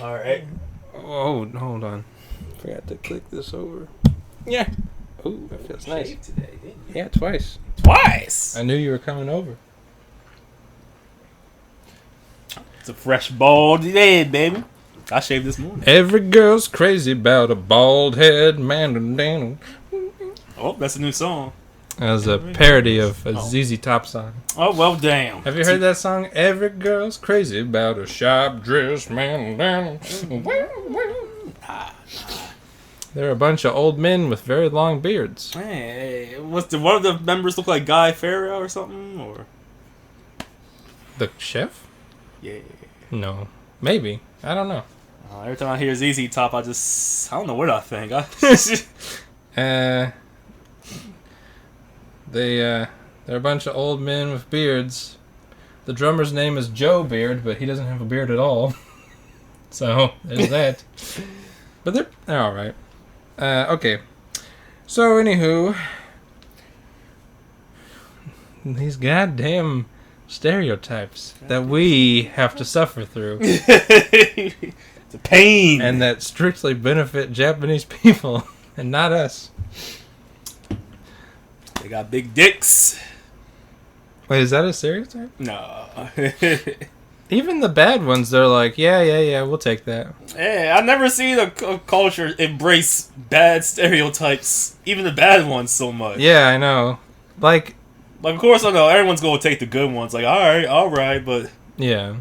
Alright. Oh, hold on. Forgot to click this over. Yeah. Ooh, that feels nice. Today, didn't you? Yeah, twice. Twice! I knew you were coming over. It's a fresh bald head, baby. I shaved this morning. Every girl's crazy about a bald head, man. Oh, that's a new song. That was a parody of a ZZ Top song. Oh, well, damn. Have you heard that song? Every girl's crazy about a sharp-dressed man. They're a bunch of old men with very long beards. Hey, one of the members look like Guy Farrow or something? Or The chef? yeah. No. Maybe. I don't know. Every time I hear ZZ Top, I don't know what I think. They're a bunch of old men with beards. The drummer's name is Joe Beard, but he doesn't have a beard at all. So, there's that. But they're alright. Okay. So, anywho, these goddamn stereotypes that we have to suffer through. It's a pain. And that strictly benefit Japanese people and not us. They got big dicks. Wait, is that a stereotype? No. Even the bad ones, they're like, yeah, we'll take that. Hey, I've never seen a culture embrace bad stereotypes, even the bad ones, so much. Yeah, I know. Like, of course, I know everyone's going to take the good ones. Like, all right, but yeah.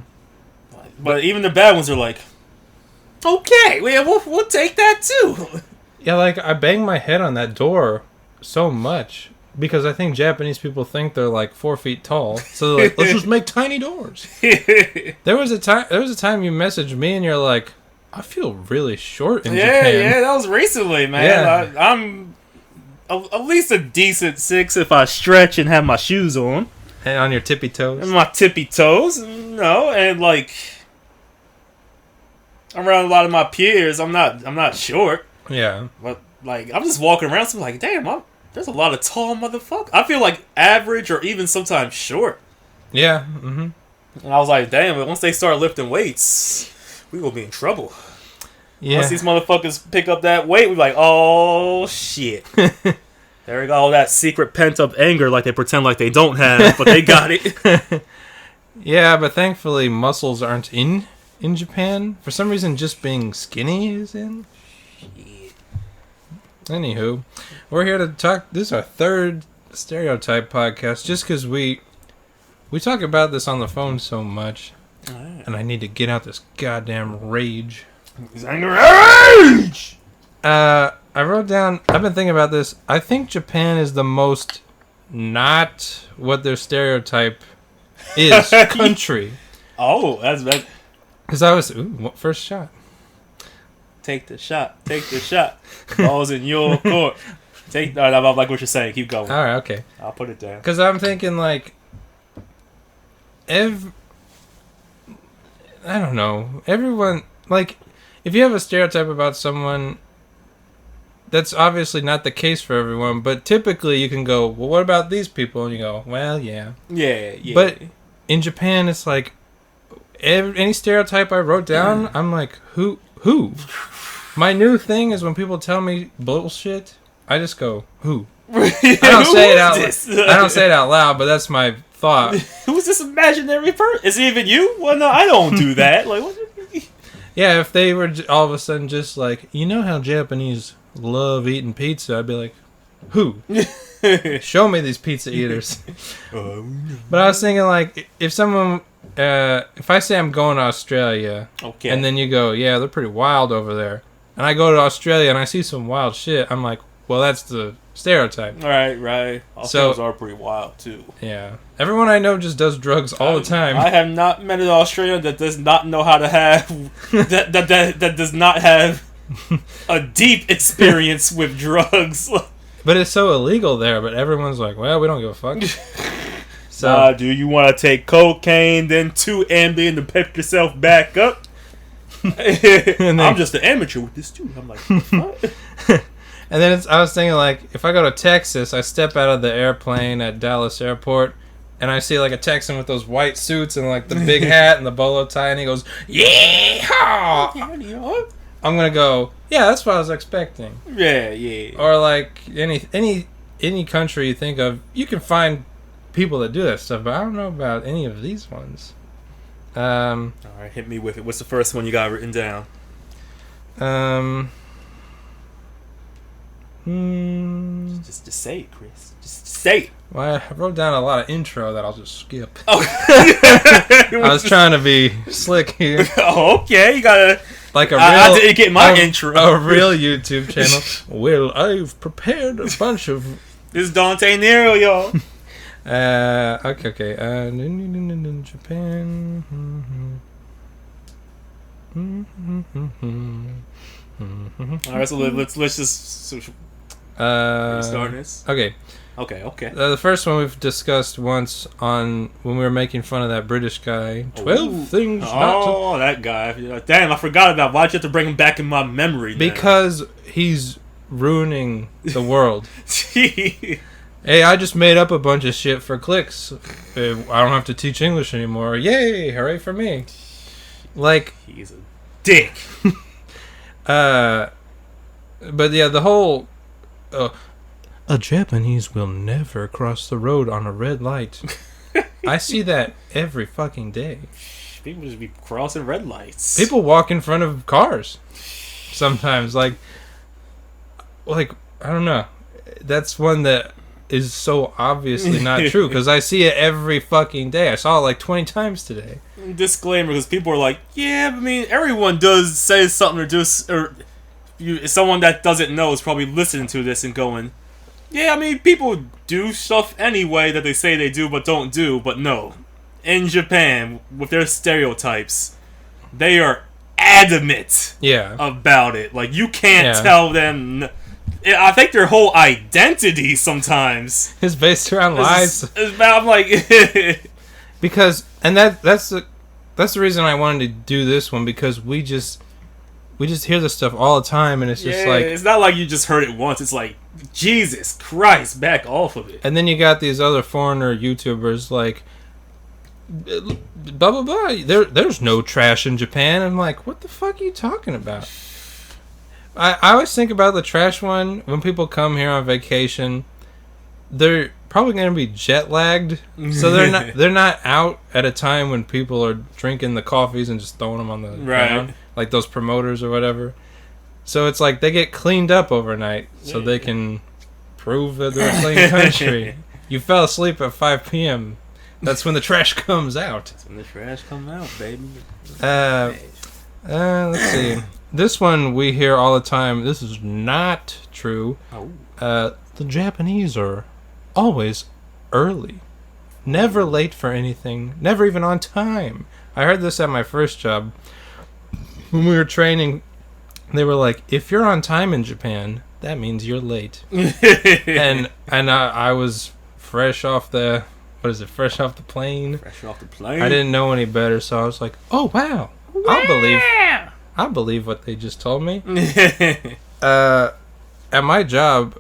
But even the bad ones are like, okay, we'll take that too. Yeah, like, I bang my head on that door so much because I think Japanese people think they're like 4 feet tall. So they're like, let's just make tiny doors. There was a time you messaged me and you're like, I feel really short in Japan. Yeah, that was recently, man. Yeah. I'm at least a decent 6 if I stretch and have my shoes on. And on your tippy toes. And my tippy toes, and like around a lot of my peers, I'm not short. Yeah. But like I'm just walking around, so I'm like, damn, there's a lot of tall motherfuckers. I feel like average or even sometimes short. Yeah. Mm-hmm. And I was like, damn, but once they start lifting weights, we will be in trouble. Yeah. Once these motherfuckers pick up that weight, we're like, oh shit. There we go, all that secret pent up anger like they pretend like they don't have, but they got it. Yeah, but thankfully muscles aren't in Japan. For some reason, just being skinny is in. Shit. Anywho, we're here to talk. This is our third Stereotype podcast, just because we talk about this on the phone so much, and I need to get out this goddamn rage. Anger rage! I wrote down, I've been thinking about this. I think Japan is the most not what their stereotype is country. Oh, that's bad. Because I was, first shot. Take the shot. Take the shot. Ball's in your court. I like what you're saying. Keep going. All right, okay. I'll put it down. Because I'm thinking, like, I don't know. Everyone, like, if you have a stereotype about someone, that's obviously not the case for everyone, but typically you can go, well, what about these people? And you go, well, yeah. Yeah. But in Japan, it's like, any stereotype I wrote down, I'm like, who? My new thing is when people tell me bullshit, I just go, who? I don't say it out loud, but that's my thought. Who's this imaginary person? Is it even you? Well, no, I don't do that. Like, what? Yeah, if they were all of a sudden just like, you know how Japanese love eating pizza, I'd be like, who? Show me these pizza eaters. But I was thinking, like, if someone, if I say I'm going to Australia, okay, and then you go, yeah, they're pretty wild over there, and I go to Australia and I see some wild shit, I'm like, well, that's the stereotype. Right. Australians are pretty wild too. Yeah. Everyone I know just does drugs all the time. I have not met an Australian that does not know how to have that does not have a deep experience with drugs. But it's so illegal there, but everyone's like, well, we don't give a fuck. So, do you want to take cocaine, then 2 Ambien to pep yourself back up? I'm just an amateur with this too. I'm like, what? And then I was thinking, like, if I go to Texas, I step out of the airplane at Dallas Airport, and I see, like, a Texan with those white suits and, like, the big hat and the bolo tie, and he goes, yeehaw! I'm going to go, yeah, that's what I was expecting. Yeah. Or, like, any country you think of, you can find people that do that stuff, but I don't know about any of these ones. All right, hit me with it. What's the first one you got written down? Just say it, Chris. Just say it. Well, I wrote down a lot of intro that I'll just skip. Oh. I was trying to be slick here. Oh, okay. You gotta. Like a real. I didn't get my intro. A real YouTube channel. Well, I've prepared a bunch of. This is Dante Nero, y'all. Okay. Japan. All right, so let's just. Starting this. Okay. The first one we've discussed once on when we were making fun of that British guy. 12 things not to... Oh, that guy. Damn, I forgot about. Why'd you have to bring him back in my memory? Because he's ruining the world. Hey, I just made up a bunch of shit for clicks. I don't have to teach English anymore. Yay! Hooray for me. Like... He's a dick. But yeah, the whole... a Japanese will never cross the road on a red light. I see that every fucking day. People just be crossing red lights. People walk in front of cars. Sometimes, like I don't know. That's one that is so obviously not true because I see it every fucking day. I saw it like 20 times today. Disclaimer, because people are like, yeah, I mean, everyone does say something or do, or someone that doesn't know is probably listening to this and going, yeah, I mean, people do stuff anyway that they say they do but don't do, but no. In Japan, with their stereotypes, they are adamant about it. Like, you can't tell them... I think their whole identity sometimes is based around lies. I'm like... Because, and that's the reason I wanted to do this one, because we just hear this stuff all the time, and it's just like... It's not like you just heard it once. It's like, Jesus Christ, back off of it. And then you got these other foreigner YouTubers like... blah, blah, blah. There's no trash in Japan. I'm like, what the fuck are you talking about? I always think about the trash one when people come here on vacation. They're probably going to be jet lagged, so they're not out at a time when people are drinking the coffees and just throwing them on the ground, like those promoters or whatever. So it's like they get cleaned up overnight so they can prove that they're a clean country. You fell asleep at 5 p.m. That's when the trash comes out. That's when the trash comes out, baby. Let's see. This one we hear all the time. This is not true. The Japanese are always early. Never late for anything. Never even on time. I heard this at my first job. When we were training, they were like, if you're on time in Japan, that means you're late. and I was fresh off the... What is it? Fresh off the plane? Fresh off the plane. I didn't know any better, so I was like, oh, wow. I believe what they just told me. At my job,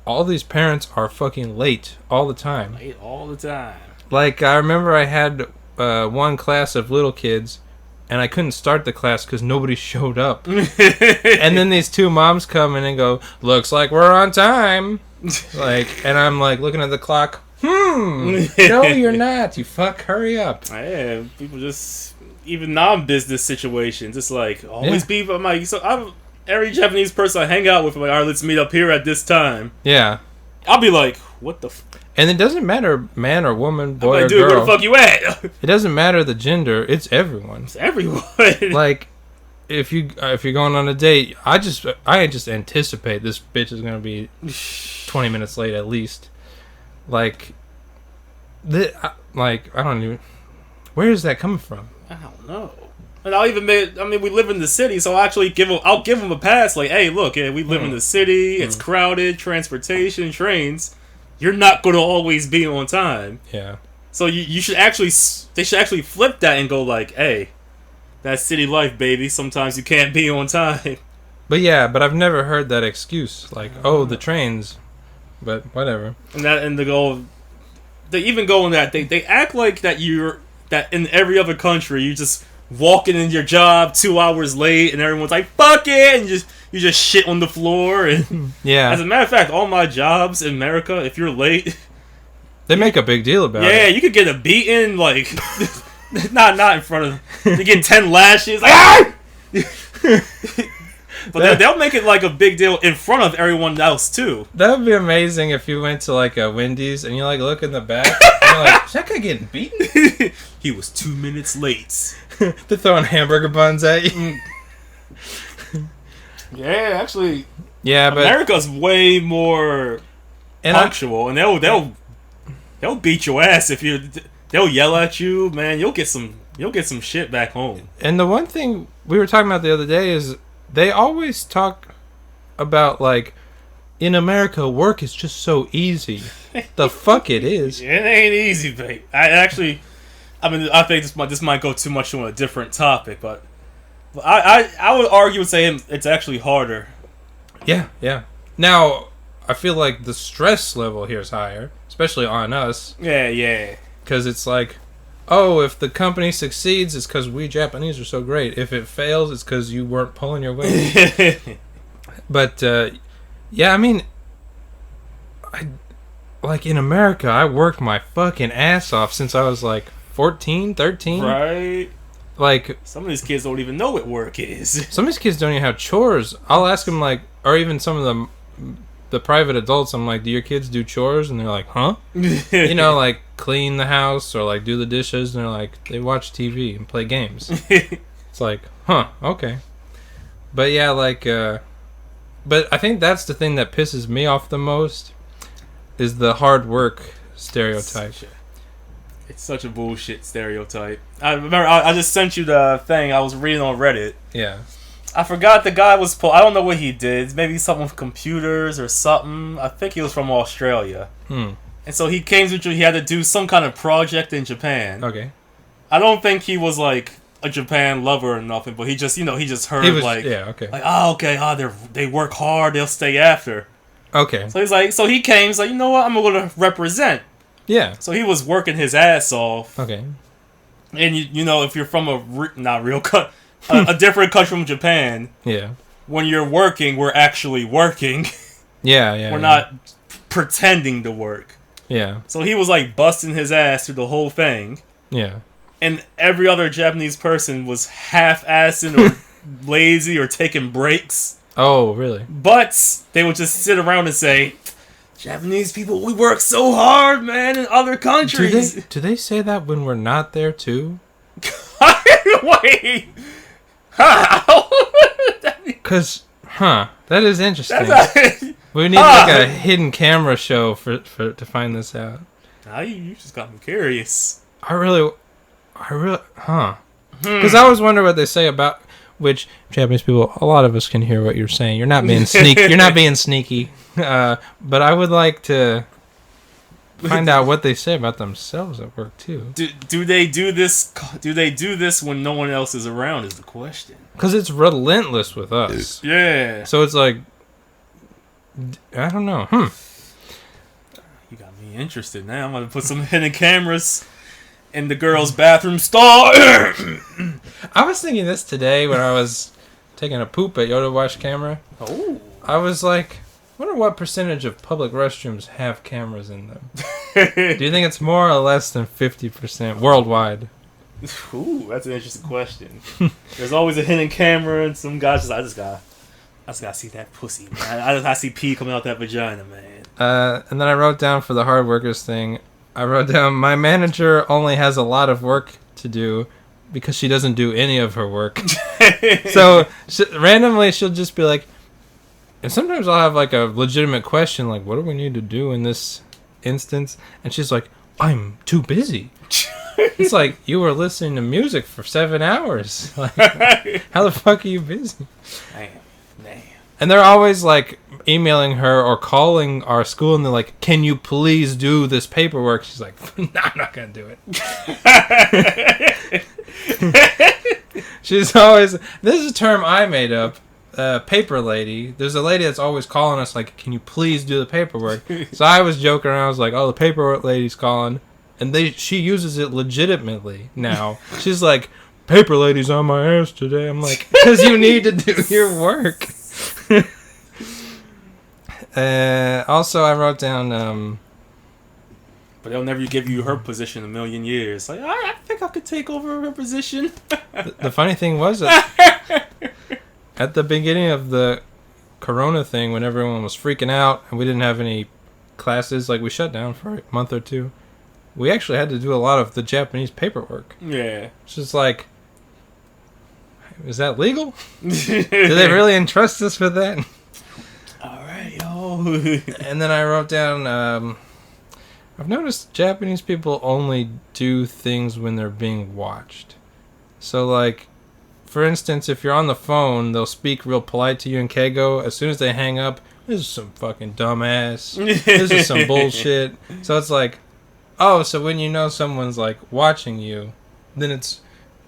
all these parents are fucking late all the time. Late all the time. Like, I remember I had one class of little kids, and I couldn't start the class because nobody showed up. And then these two moms come in and go, looks like we're on time. Like, and I'm like looking at the clock. No, you're not. You fuck. Hurry up. Yeah, people just... Even non-business situations, it's like always be. I'm like, every Japanese person I hang out with, I'm like, all right, let's meet up here at this time. Yeah, I'll be like, what the? And it doesn't matter, man or woman, boy or dude, girl. Where the fuck you at? It doesn't matter the gender. It's everyone. It's everyone. Like, if you're going on a date, I just anticipate this bitch is gonna be 20 minutes late at least. Like, I don't even. Where is that coming from? I don't know. And we live in the city, so I'll give them a pass. Like, hey, look, we live in the city. It's crowded, transportation, trains. You're not going to always be on time. Yeah. So they should actually flip that and go like, hey, that city life, baby. Sometimes you can't be on time. But I've never heard that excuse. Like, oh, the trains. But whatever. And they even go in that they act like that in every other country you just walking in your job 2 hours late and everyone's like fuck it, and you just shit on the floor. And yeah. As a matter of fact, all my jobs in America, if you're late, they make a big deal about it. Yeah, you could get a beating like not in front of you get 10 lashes like ah! But they'll make it like a big deal in front of everyone else too. That would be amazing if you went to like a Wendy's and you like look in the back and you're like, is that guy getting beaten? He was 2 minutes late. They're throwing hamburger buns at you. Yeah, actually. Yeah, but America's way more punctual, and they'll beat your ass if you. They'll yell at you, man. You'll get some shit back home. And the one thing we were talking about the other day is they always talk about like in America work is just so easy. The fuck it is. It ain't easy, babe. I think this might go too much on a different topic, but I would argue and say it's actually harder. Yeah. Now, I feel like the stress level here is higher, especially on us. Yeah. Because it's like, oh, if the company succeeds, it's because we Japanese are so great. If it fails, it's because you weren't pulling your weight. But, yeah, I mean, like in America, I worked my fucking ass off since I was like 14, 13. Right. Like, some of these kids don't even know what work is. Some of these kids don't even have chores. I'll ask them, like, or even some of the private adults, I'm like, do your kids do chores? And they're like, huh? You know, like, clean the house or, like, do the dishes. And they're like, they watch TV and play games. It's like, huh, okay. But, yeah, like, but I think that's the thing that pisses me off the most is the hard work stereotype. It's such a bullshit stereotype. I remember I just sent you the thing I was reading on Reddit. Yeah. I forgot the guy was... I don't know what he did. Maybe something with computers or something. I think he was from Australia. And so he came to... He had to do some kind of project in Japan. Okay. I don't think he was like a Japan lover or nothing, but he just, he just heard yeah, okay. Like, oh, okay, they work hard, they'll stay after. Okay. So he's like, he came, he's like, you know what, I'm going to represent. Yeah. So he was working his ass off. Okay. And you know, if you're from a different country from Japan, yeah, when you're working, we're actually working. Yeah. We're not pretending to work. Yeah. So he was like busting his ass through the whole thing. Yeah. And every other Japanese person was half-assing or lazy or taking breaks. Oh, really? But they would just sit around and say, Japanese people, we work so hard, man, in other countries. Do they say that when we're not there, too? Wait. How? Because, that is interesting. We need like a hidden camera show for to find this out. Now you just got me curious. I really, Because I always wonder what they say about which Japanese people. A lot of us can hear what you're saying. You're not being sneaky. You're not being sneaky. But I would like to find out what they say about themselves at work too. Do they do this? Do they do this when no one else is around? Is the question. Because it's relentless with us. Yeah. So it's like, I don't know. You got me interested now. I'm gonna put some hidden cameras in the girls' bathroom stall. I was thinking this today when I was taking a poop at Yoda Watch camera. Oh. I was like, wonder what percentage of public restrooms have cameras in them. Do you think it's more or less than 50% worldwide? Ooh, that's an interesting question. There's always a hidden camera and some guys I just gotta see that pussy, man. I see pee coming out that vagina, man. And then I wrote down for the hard workers thing, I wrote down, my manager only has a lot of work to do because she doesn't do any of her work. So randomly she'll just be like, and sometimes I'll have like a legitimate question, like, what do we need to do in this instance? And she's like, I'm too busy. It's like, you were listening to music for 7 hours. Like, how the fuck are you busy? Damn. And they're always like emailing her or calling our school and they're like, can you please do this paperwork? She's like, no, I'm not going to do it. She's always... This is a term I made up. Paper lady. There's a lady that's always calling us like, can you please do the paperwork? So I was joking around. I was like, oh, the paperwork lady's calling. And she uses it legitimately now. She's like, paper lady's on my ass today. I'm like, because you need to do your work. Also, I wrote down... but they'll never give you her position in a million years. Like, I think I could take over her position. The funny thing was that at the beginning of the Corona thing, when everyone was freaking out and we didn't have any classes, like we shut down for a month or two, we actually had to do a lot of the Japanese paperwork. Yeah. It's just like, is that legal? Do they really entrust us with that? Alright, yo. And then I wrote down, I've noticed Japanese people only do things when they're being watched. So, like, for instance, if you're on the phone, they'll speak real polite to you in Keigo. As soon as they hang up, this is some fucking dumbass. This is some bullshit. So it's like, oh, so when you know someone's, like, watching you, then it's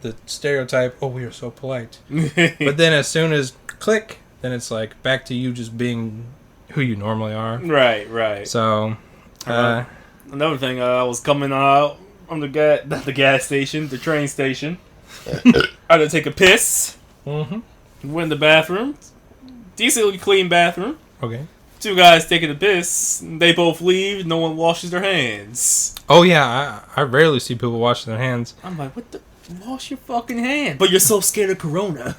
the stereotype, oh, we are so polite. But then as soon as click, then it's, like, back to you just being who you normally are. Right. So, another thing, I was coming out from the gas station, the train station. I had to take a piss. Mm-hmm. Went in the bathroom. Decently clean bathroom. Okay. Two guys taking a piss. They both leave. No one washes their hands. Oh, yeah. I rarely see people washing their hands. I'm like, what the? Wash your fucking hand. But you're so scared of Corona.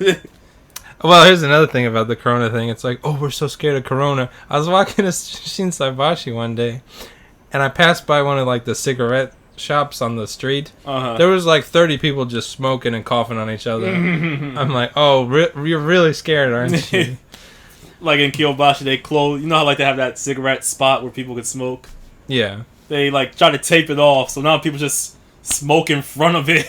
Well, here's another thing about the Corona thing. It's like, oh, we're so scared of Corona. I was walking to Shin Saibashi one day, and I passed by one of, like, the cigarette shops on the street. There was like 30 people just smoking and coughing on each other. I'm like, oh, you're really scared, aren't you? Like in Kyobashi, they close. You know how like they have that cigarette spot where people could smoke? Yeah. They like try to tape it off, so now people just smoke in front of it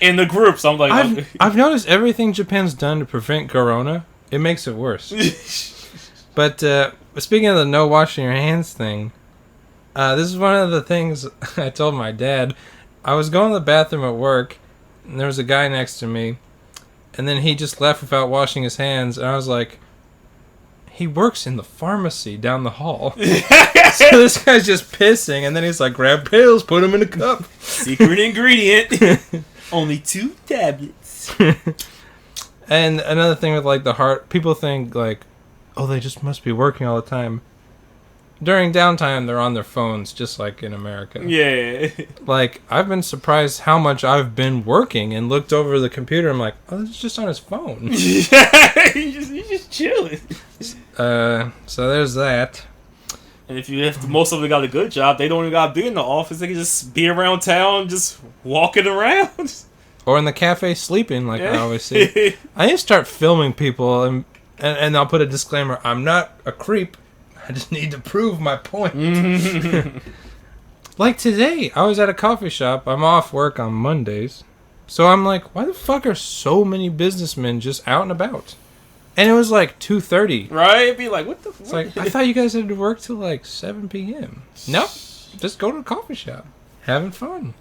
in the group. So I'm like, I've noticed everything Japan's done to prevent Corona, it makes it worse. But speaking of the no washing your hands thing, this is one of the things I told my dad. I was going to the bathroom at work, and there was a guy next to me, and then he just left without washing his hands, and I was like, he works in the pharmacy down the hall. So this guy's just pissing, and then he's like, grab pills, put them in a cup. Secret ingredient. Only 2 tablets. And another thing with like the heart, people think like, oh, they just must be working all the time. During downtime, they're on their phones, just like in America. Yeah. Like, I've been surprised how much I've been working and looked over the computer. I'm like, oh, it's just on his phone. He's just chilling. So there's that. And if most of them got a good job, they don't even got to be in the office. They can just be around town, just walking around. Or in the cafe sleeping, like I always say. I need to start filming people, and I'll put a disclaimer. I'm not a creep. I just need to prove my point. Like today, I was at a coffee shop. I'm off work on Mondays. So I'm like, why the fuck are so many businessmen just out and about? And it was like 2:30. Right? It'd be like, what the fuck? It's like, I thought you guys had to work till like 7 p.m. Nope. Just go to a coffee shop. Having fun.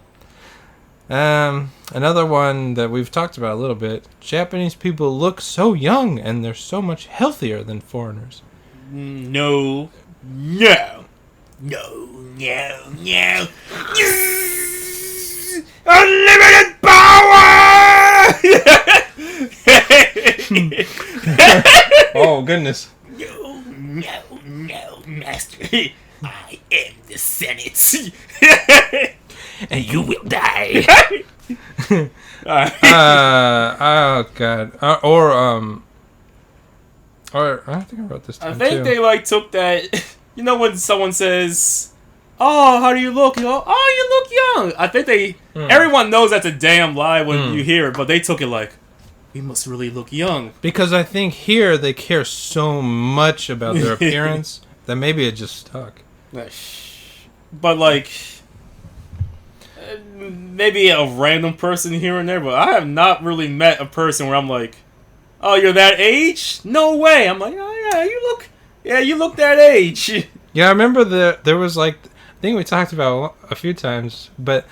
Another one that we've talked about a little bit. Japanese people look so young and they're so much healthier than foreigners. No. Unlimited power! Oh, goodness. No, master. I am the Senate. And you will die. Oh, God. Or I think I wrote this down, I think they like took that. You know when someone says, "Oh, how do you look?" You go, "Oh, you look young." I think everyone knows that's a damn lie when you hear it, but they took it like, "We must really look young." Because I think here they care so much about their appearance that maybe it just stuck. But like, maybe a random person here and there, but I have not really met a person where I'm like, "Oh, you're that age? No way!" I'm like, "Oh yeah, you look that age." Yeah, I remember there was like, I think we talked about a few times, but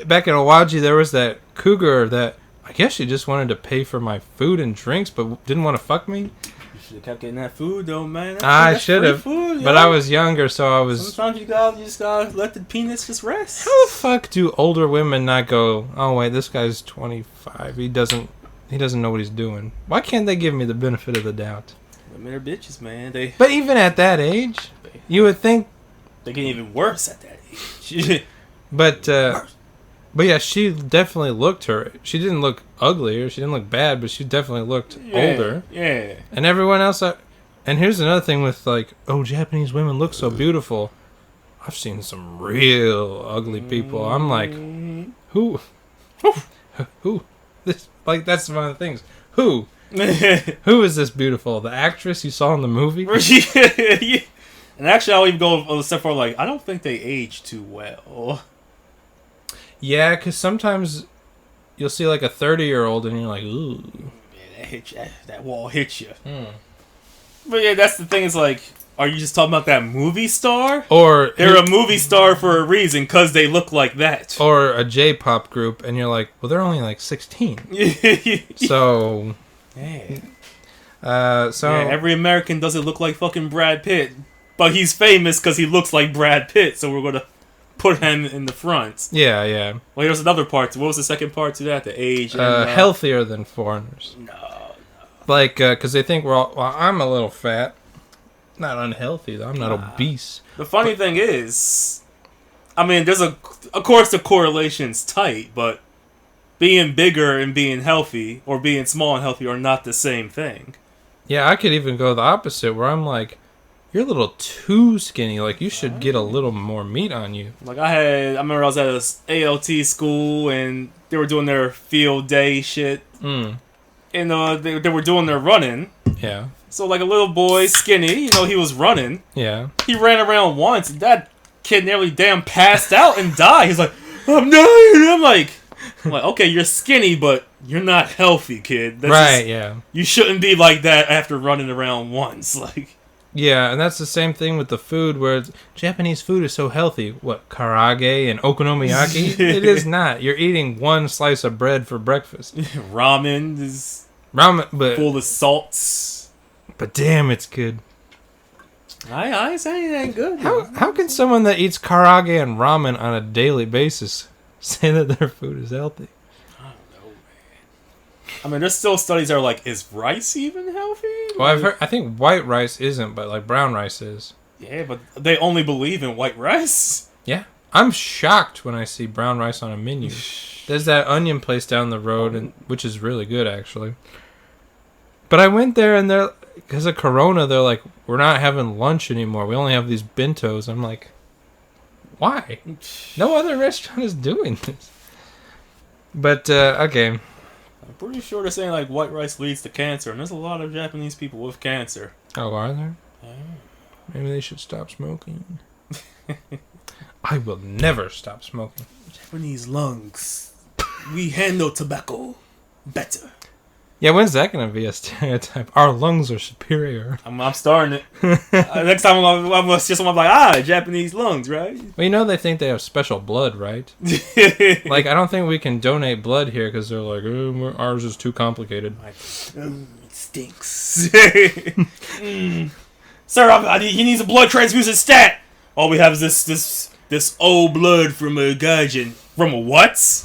back in Owaji there was that cougar that I guess she just wanted to pay for my food and drinks, but didn't want to fuck me. You should have kept getting that food, though, man. I should have, but I was younger, so I was... Sometimes you just gotta let the penis just rest. How the fuck do older women not go, oh, wait, this guy's 25. He doesn't know what he's doing. Why can't they give me the benefit of the doubt? Women are bitches, man. But even at that age, you would think... They get even worse at that age. But yeah, she definitely looked her. She didn't look ugly or she didn't look bad, but she definitely looked older. Yeah. And everyone else... And here's another thing with like, oh, Japanese women look so beautiful. I've seen some real ugly people. I'm like, who? Who? This, like, that's one of the things. Who? Who is this beautiful? The actress you saw in the movie? Yeah. And actually, I'll even go a step further. Like, I don't think they age too well. Yeah, because sometimes you'll see like a 30-year-old and you're like, ooh. Yeah, that hit you. That wall hit you. But yeah, that's the thing. Is like, are you just talking about that movie star? Or they're a movie star for a reason because they look like that. Or a J-pop group, and you're like, well, they're only like 16. So. Yeah. Every American doesn't look like fucking Brad Pitt, but he's famous because he looks like Brad Pitt. So we're gonna put him in the front. Yeah, yeah. Well, there's another part. What was the second part to that? The age. And, healthier than foreigners. No. Like, because they think we're all... Well, I'm a little fat. Not unhealthy, though. I'm not obese. The funny thing is... I mean, there's of course, the correlation's tight, but being bigger and being healthy, or being small and healthy, are not the same thing. Yeah, I could even go the opposite, where I'm like, you're a little too skinny. Like, you should get a little more meat on you. Like, I remember I was at a ALT school, and they were doing their field day shit. And they were doing their running. Yeah. So, like, a little boy, skinny, he was running. Yeah. He ran around once, and that kid nearly damn passed out and died. He's like, I'm dying. I'm like, okay, you're skinny, but you're not healthy, kid. That's yeah. You shouldn't be like that after running around once. Like. Yeah, and that's the same thing with the food, where Japanese food is so healthy. What, karage and okonomiyaki? It is not. You're eating one slice of bread for breakfast. Ramen is but full of salts. But damn, it's good. I ain't saying it ain't good. How can someone that eats karage and ramen on a daily basis say that their food is healthy? I don't know, man. I mean, there's still studies that are like, is rice even healthy? Well, I think white rice isn't, but like brown rice is. Yeah, but they only believe in white rice. Yeah. I'm shocked when I see brown rice on a menu. There's that onion place down the road, which is really good, actually. But I went there, and because of Corona, they're like, we're not having lunch anymore. We only have these bentos. I'm like, why? No other restaurant is doing this. But, okay. I'm pretty sure they're saying, like, white rice leads to cancer, and there's a lot of Japanese people with cancer. Oh, are there? Yeah. Maybe they should stop smoking. I will never stop smoking. Japanese lungs. We handle tobacco better. Yeah, when's that going to be a stereotype? Our lungs are superior. I'm starting it. Next time I'm like, Japanese lungs, right? Well, they think they have special blood, right? Like, I don't think we can donate blood here because they're like, ours is too complicated. It stinks. Sir, he needs a blood transfusion stat. All we have is this old blood from a gaijin. From a what?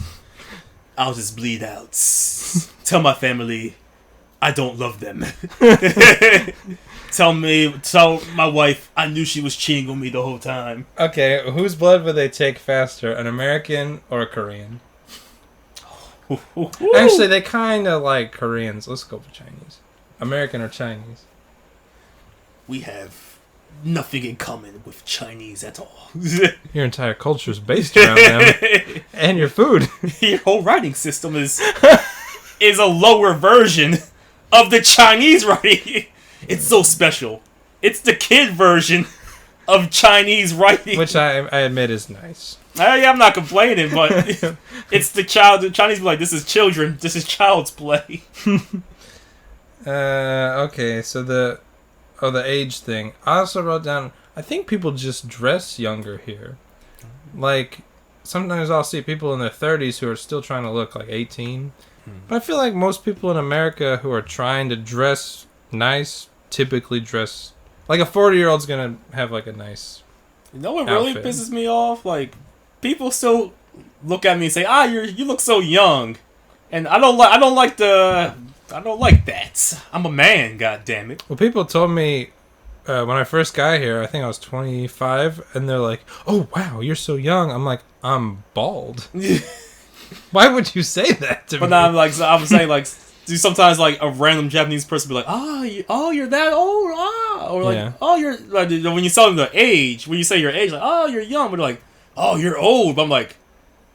I'll just bleed out. Tell my family I don't love them. Tell my wife I knew she was cheating on me the whole time. Okay, whose blood would they take faster, an American or a Korean? Actually, they kind of like Koreans. Let's go for Chinese. American or Chinese? We have nothing in common with Chinese at all. Your entire culture is based around them. And your food. Your whole writing system is a lower version of the Chinese writing. It's so special. It's the kid version of Chinese writing. Which I admit is nice. I'm not complaining, but it's the child. The Chinese be like, this is children. This is child's play. Okay, so the age thing. I also wrote down, I think people just dress younger here. Like, sometimes I'll see people in their 30s who are still trying to look like 18. But I feel like most people in America who are trying to dress nice typically dress like a 40-year-old's gonna have like a nice. You know what really pisses me off? Like, people still look at me and say, you look so young. And I don't like that. I'm a man, goddammit. Well, people told me when I first got here, I think I was 25, and they're like, "Oh wow, you're so young." I'm like, "I'm bald." Why would you say that to me? But now I'm saying like, do sometimes like a random Japanese person be like, you're that old, or like, you're like when you tell them the age, when you say your age, like, you're young, but they're like, you're old. But I'm like,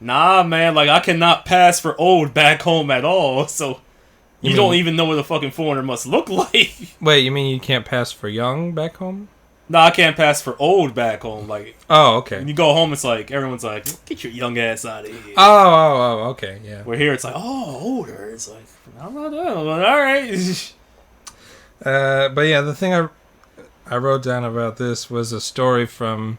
nah, man, like I cannot pass for old back home at all. So you don't even know what the fucking foreigner must look like. Wait, you mean you can't pass for young back home? No, I can't pass for old back home. Like, okay. When you go home, it's like everyone's like, "Get your young ass out of here." Okay, yeah. Where here, it's like, older. It's like, I'm not done. All right. But yeah, the thing I wrote down about this was a story from.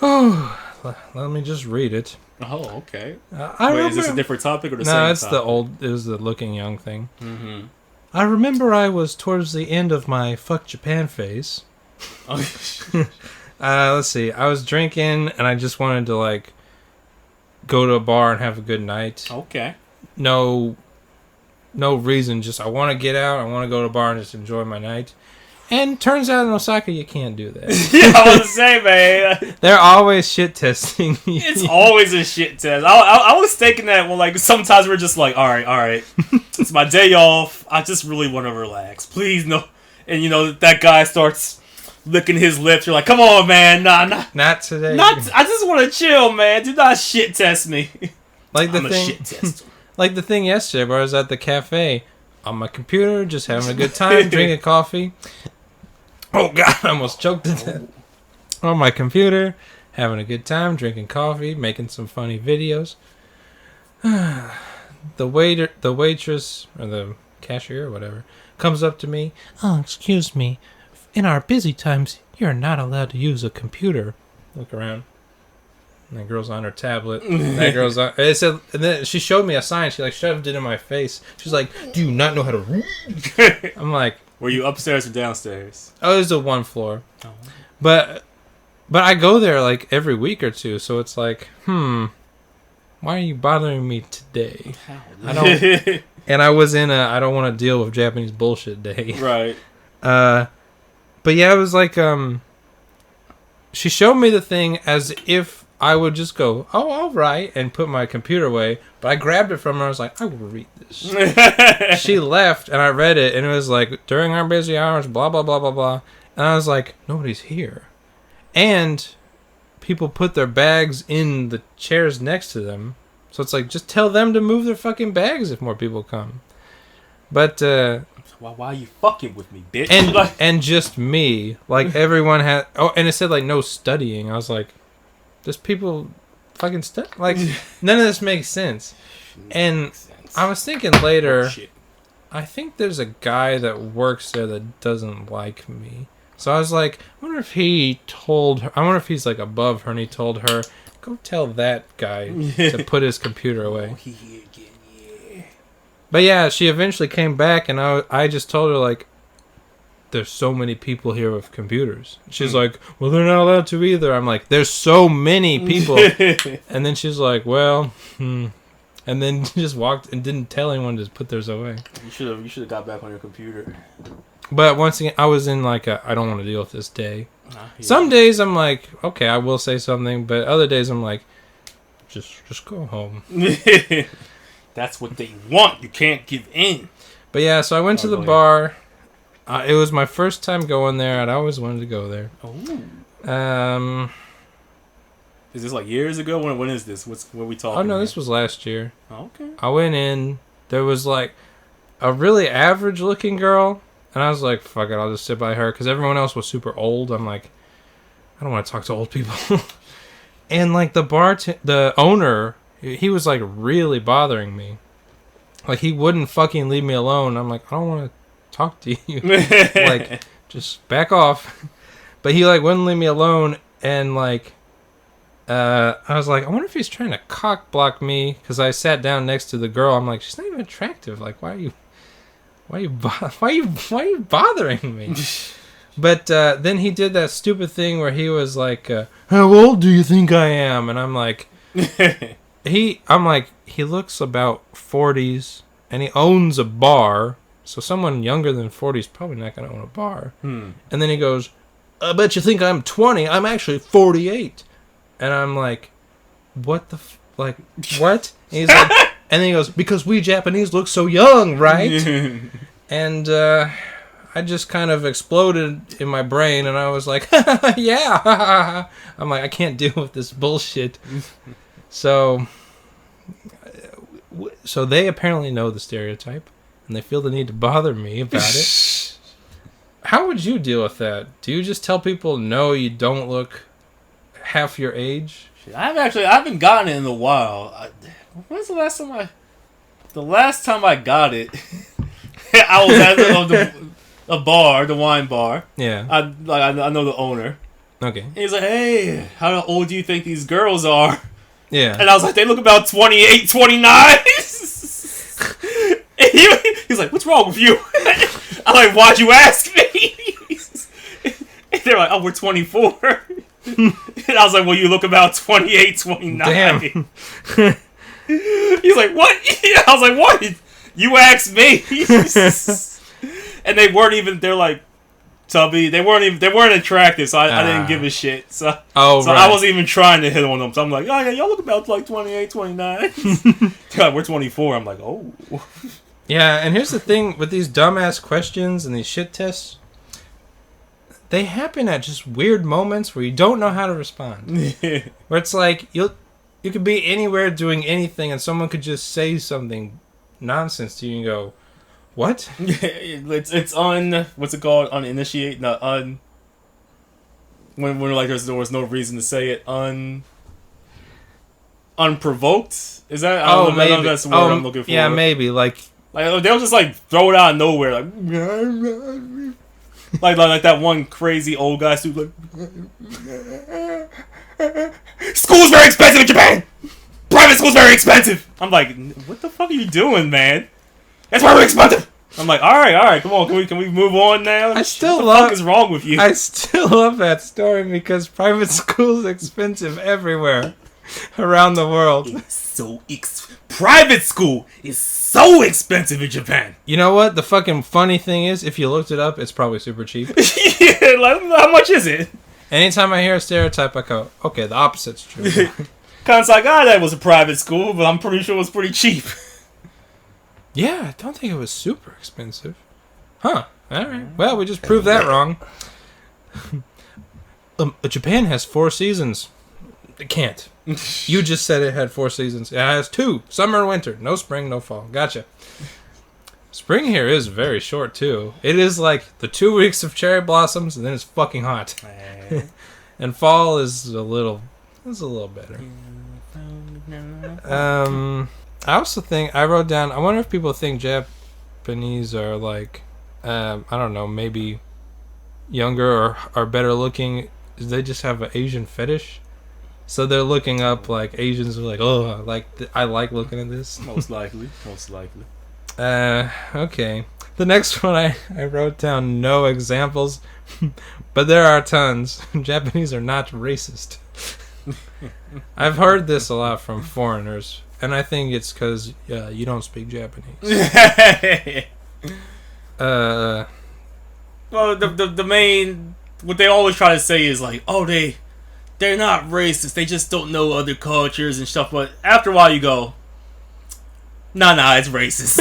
Let me just read it. Oh, okay. Wait, is this a different topic or the same topic? No, it's the old. It was the looking young thing. Mm-hmm. I remember I was towards the end of my fuck Japan phase. Let's see. I was drinking and I just wanted to like go to a bar and have a good night. Okay. No reason. Just I want to get out. I want to go to a bar and just enjoy my night. And turns out in Osaka you can't do that. Yeah, I was to say, man. They're always shit testing. It's always a shit test. I was thinking that like sometimes we're just like, all right. It's my day off. I just really want to relax. Please no. And that guy starts licking his lips. You're like, come on, man. Nah. Not today. I just want to chill, man. Do not shit test me. Like the I'm thing. A shit tester. Like the thing yesterday where I was at the cafe on my computer, just having a good time, drinking coffee. Oh God, I almost choked to death. On my computer, having a good time, drinking coffee, making some funny videos. The waitress, or the cashier, or whatever, comes up to me. "Oh, excuse me. In our busy times, you're not allowed to use a computer." Look around. And that girl's on her tablet. That girl's on. It said, and then she showed me a sign. She like shoved it in my face. She's like, "Do you not know how to read?" I'm like, were you upstairs or downstairs? Oh, it was the one floor. Oh. But I go there like every week or two, so it's like, why are you bothering me today? I don't. And I was in I don't want to deal with Japanese bullshit day. Right. But yeah, it was like she showed me the thing as if I would just go, "Oh, all right," and put my computer away. But I grabbed it from her. I was like, "I will read this." She left, and I read it, and it was like, "During our busy hours, blah, blah, blah, blah, blah." And I was like, nobody's here. And people put their bags in the chairs next to them. So it's like, just tell them to move their fucking bags if more people come. But, why are you fucking with me, bitch? And just me. Like, everyone had... Oh, and it said, like, no studying. I was like, there's people fucking study? Like, none of this makes sense. And I was thinking later, I think there's a guy that works there that doesn't like me. So I was like, I wonder if he told her... I wonder if he's, like, above her and he told her, go tell that guy to put his computer away. But yeah, she eventually came back, and I just told her, like, there's so many people here with computers. She's like, well, they're not allowed to either. I'm like, there's so many people. And then she's like, well, And then just walked and didn't tell anyone to put theirs away. You should have got back on your computer. But once again, I was in, like, I don't want to deal with this day. Yeah. Some days I'm like, okay, I will say something. But other days I'm like, just go home. That's what they want. You can't give in. But yeah, so I went to the bar. It was my first time going there, and I always wanted to go there. Oh. Is this like years ago? When is this? What are we talking? Oh no, this was last year. Okay. I went in. There was like a really average-looking girl, and I was like, "Fuck it, I'll just sit by her," because everyone else was super old. I'm like, I don't want to talk to old people. And like the owner, he was like really bothering me. Like he wouldn't fucking leave me alone. I'm like, I don't want to talk to you. Like, just back off. But he like wouldn't leave me alone, and like I was like, I wonder if he's trying to cock block me, because I sat down next to the girl. I'm like, she's not even attractive. Like, why are you bothering me? But then he did that stupid thing where he was like, how old do you think I am? And I'm like, he looks about 40s, and he owns a bar. So someone younger than 40 is probably not going to own a bar. And then he goes, I bet you think I'm 20. I'm actually 48. And I'm like, what the like, what? And he's like, and then he goes, because we Japanese look so young, right? And I just kind of exploded in my brain, and I was like, yeah. I'm like, I can't deal with this bullshit. So they apparently know the stereotype, and they feel the need to bother me about it. How would you deal with that? Do you just tell people, no, you don't look half your age? I haven't gotten it in a while. When's the last time I got it? I was at a bar, the wine bar. Yeah. I know the owner. Okay. And he's like, hey, how old do you think these girls are? Yeah. And I was like, they look about 28, 29. And he's like, what's wrong with you? I'm like, why'd you ask me? And they're like, oh, we're 24. And I was like, well, you look about 28, 29. Damn. He's like, what? I was like, what? You asked me. And they weren't even, they're like, tubby. They weren't attractive, so I didn't give a shit. So right. I wasn't even trying to hit on them. So I'm like, oh yeah, y'all look about like 28, 29. God, we're 24. I'm like, oh. Yeah, and here's the thing with these dumbass questions and these shit tests. They happen at just weird moments where you don't know how to respond. Where it's like, you could be anywhere doing anything, and someone could just say something nonsense to you and go, what? It's what's it called? Uninitiate? No, when like there was no reason to say it. Unprovoked? Is that? I don't know, that's the word I'm looking for. Yeah, maybe. Like they'll just like throw it out of nowhere, like that one crazy old guy who's like, school's very expensive in Japan. Private school's very expensive. I'm like, what the fuck are you doing, man? That's very expensive. I'm like, all right, come on, can we move on now? What the fuck is wrong with you? I still love that story because private school's expensive everywhere around the world. Private school is so expensive in Japan. You know what? The fucking funny thing is, if you looked it up, it's probably super cheap. Yeah, like, how much is it? Anytime I hear a stereotype, I go, okay, the opposite's true. Kansai was a private school, but I'm pretty sure it was pretty cheap. Yeah, I don't think it was super expensive. Huh. Alright. Well, we just proved that wrong. Japan has 4 seasons. It can't. You just said it had 4 seasons. It has 2. Summer and winter. No spring, no fall. Gotcha. Spring here is very short, too. It is like the 2 weeks of cherry blossoms, and then it's fucking hot. And fall is a little better. I also think, I wrote down, I wonder if people think Japanese are like, I don't know, maybe younger or are better looking. They just have an Asian fetish. So they're looking up, like, Asians are like, oh, I like looking at this. Most likely. Okay. The next one I wrote down no examples, but there are tons. Japanese are not racist. I've heard this a lot from foreigners, and I think it's because you don't speak Japanese. Well, the main, what they always try to say is like, oh, they're not racist, they just don't know other cultures and stuff. But after a while, you go, nah, it's racist.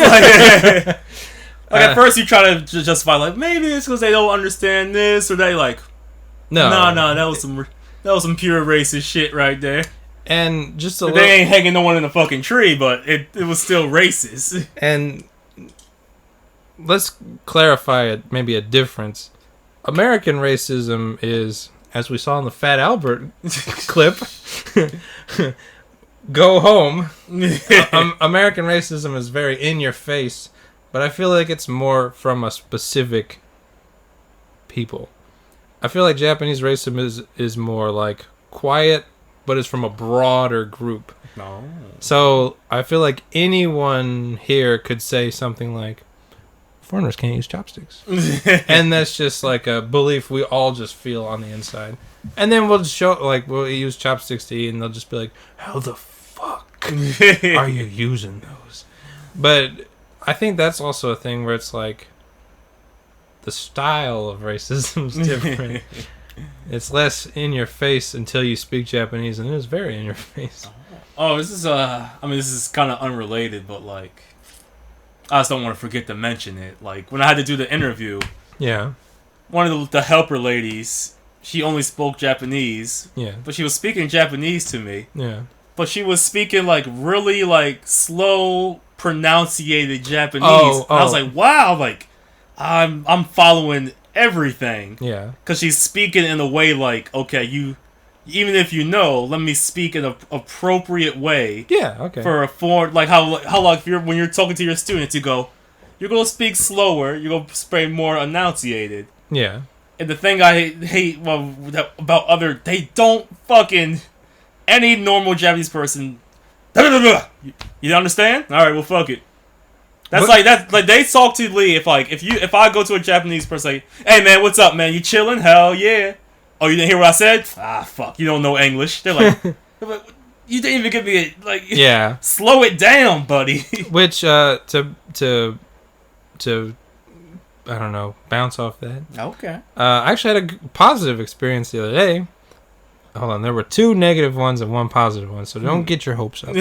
At first, you try to justify like maybe it's because they don't understand this, or they like, no, that was some pure racist shit right there. And just they ain't hanging no one in a fucking tree, but it was still racist. And let's clarify maybe a difference. American racism is, as we saw in the Fat Albert clip, go home. American racism is very in your face, but I feel like it's more from a specific people. I feel like Japanese racism is more like quiet but it's from a broader group. No. So I feel like anyone here could say something like, foreigners can't use chopsticks. And that's just like a belief we all just feel on the inside. And then we'll show, like, we'll use chopsticks to eat, and they'll just be like, how the fuck are you using those? But I think that's also a thing where it's like, the style of racism is different. It's less in your face until you speak Japanese, and it is very in your face. Oh, this is this is kind of unrelated, but like, I just don't want to forget to mention it. Like, when I had to do the interview, yeah, one of the helper ladies, she only spoke Japanese. Yeah, but she was speaking Japanese to me. Yeah, but she was speaking like really like slow, pronunciated Japanese. Oh. I was like, wow, like I'm following everything. Yeah, because she's speaking in a way like, okay, you. Even if you know, let me speak in an appropriate way. Yeah, okay. For a foreign, like how like if when you're talking to your students, you go, you're gonna speak slower, you're gonna speak more enunciated. Yeah. And the thing I hate about other, they don't fucking any normal Japanese person. You understand? All right, well, fuck it. That's like they talk to Lee if I go to a Japanese person like, hey man, what's up, man? You chilling? Hell yeah. Oh, you didn't hear what I said? Ah, fuck. You don't know English. They're like, you didn't even give me yeah. Slow it down, buddy. Which to I don't know, bounce off that. Okay. I actually had a positive experience the other day. Hold on, there were 2 negative ones and 1 positive one, so don't get your hopes up.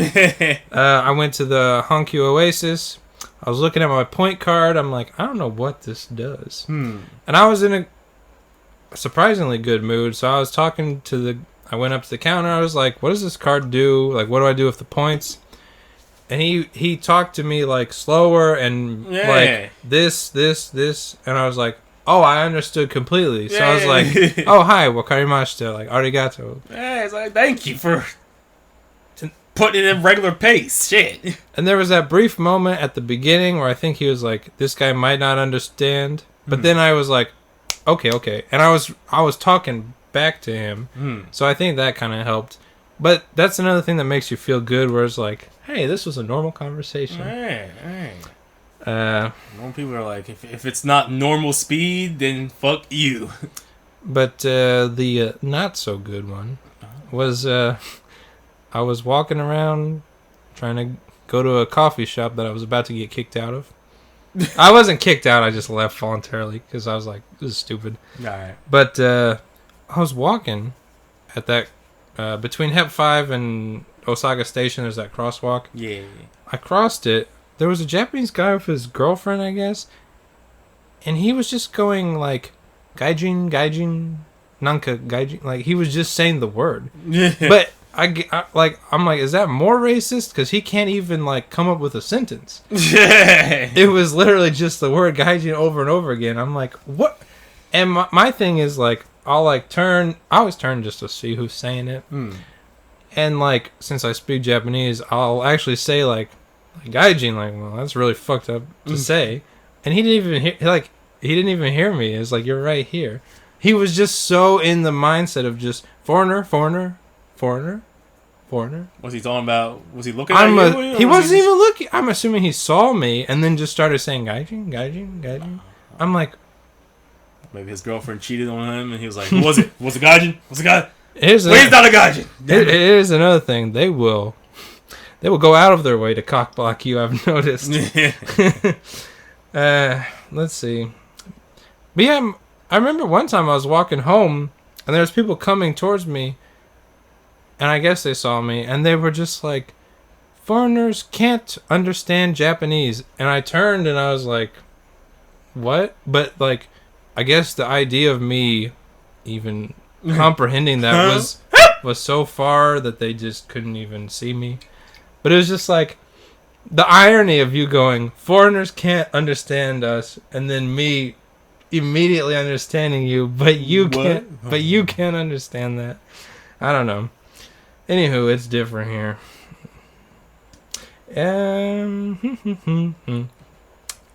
I went to the Hankyu Oasis. I was looking at my point card. I'm like, I don't know what this does. And I was in a surprisingly good mood, so I was talking to I went up to the counter. I was like, what does this card do? Like, what do I do with the points? And he talked to me like slower and like this, and I was like, oh, I understood completely. So I was like, oh, hi, wakarimashita, like arigato. Yeah, it's like, thank you for putting it in regular pace. Shit. And there was that brief moment at the beginning where I think he was like, this guy might not understand, but then I was like, okay, and I was talking back to him, so I think that kind of helped. But that's another thing that makes you feel good, where it's like, hey, this was a normal conversation. Normal people are like, if it's not normal speed, then fuck you. But the not so good one was I was walking around trying to go to a coffee shop that I was about to get kicked out of. I wasn't kicked out. I just left voluntarily because I was like, this is stupid. All right. But I was walking at that between Hep 5 and Osaka Station. There's that crosswalk. Yeah. I crossed it. There was a Japanese guy with his girlfriend, I guess, and he was just going like, gaijin, nanka, gaijin. Like, he was just saying the word. But I'm like, is that more racist? Because he can't even like come up with a sentence. It was literally just the word gaijin over and over again. I'm like, what? And my thing is like, I'll like turn. I always turn just to see who's saying it. And like, since I speak Japanese, I'll actually say like gaijin. Like, well, that's really fucked up to say. And he didn't even hear. He didn't even hear me. It's like, you're right here. He was just so in the mindset of just foreigner. Was he talking about? Was he looking at you? He wasn't even looking. I'm assuming he saw me and then just started saying gaijin. I'm like, maybe his girlfriend cheated on him and he was like, who was it? Was it gaijin? Was it gaijin? He's not a gaijin. Here's another thing. They will go out of their way to cockblock you, I've noticed. Let's see. But yeah, I remember one time I was walking home and there was people coming towards me, and I guess they saw me, and they were just like, foreigners can't understand Japanese. And I turned and I was like, what? But like, I guess the idea of me even comprehending that was so far that they just couldn't even see me. But it was just like, the irony of you going, foreigners can't understand us, and then me immediately understanding you, but you can't understand that. I don't know. Anywho, it's different here.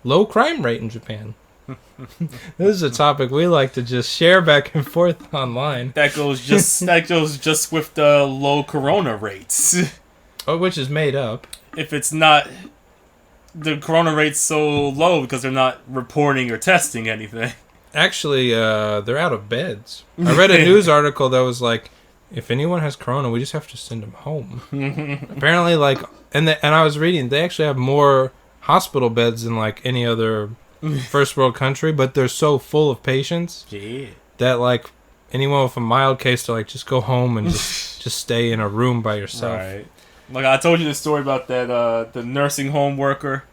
Low crime rate in Japan. This is a topic we like to just share back and forth online. That goes just with the low corona rates. Oh, which is made up. If it's not, the corona rate's so low because they're not reporting or testing anything. Actually, they're out of beds. I read a news article that was like, if anyone has corona, we just have to send them home. Apparently, like, and I was reading, they actually have more hospital beds than like any other first world country, but they're so full of patients that like anyone with a mild case to like just go home and just stay in a room by yourself. Right. Like I told you the story about that the nursing home worker.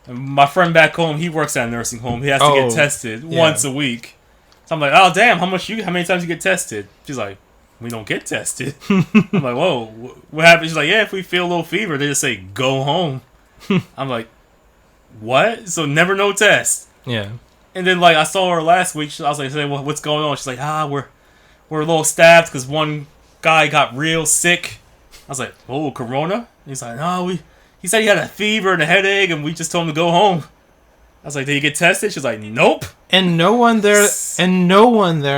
And my friend back home, he works at a nursing home. He has to get tested once a week. So I'm like, oh damn, how many times you get tested? She's like, we don't get tested. I'm like, whoa, what happened? She's like, yeah, if we feel a little fever, they just say go home. I'm like, what? So never no test. Yeah. And then like I saw her last week. I was like, well, what's going on? She's like, we're a little stabbed because one guy got real sick. I was like, oh, corona? And he's like, no, he said he had a fever and a headache, and we just told him to go home. I was like, did he get tested? She's like, nope. And no one there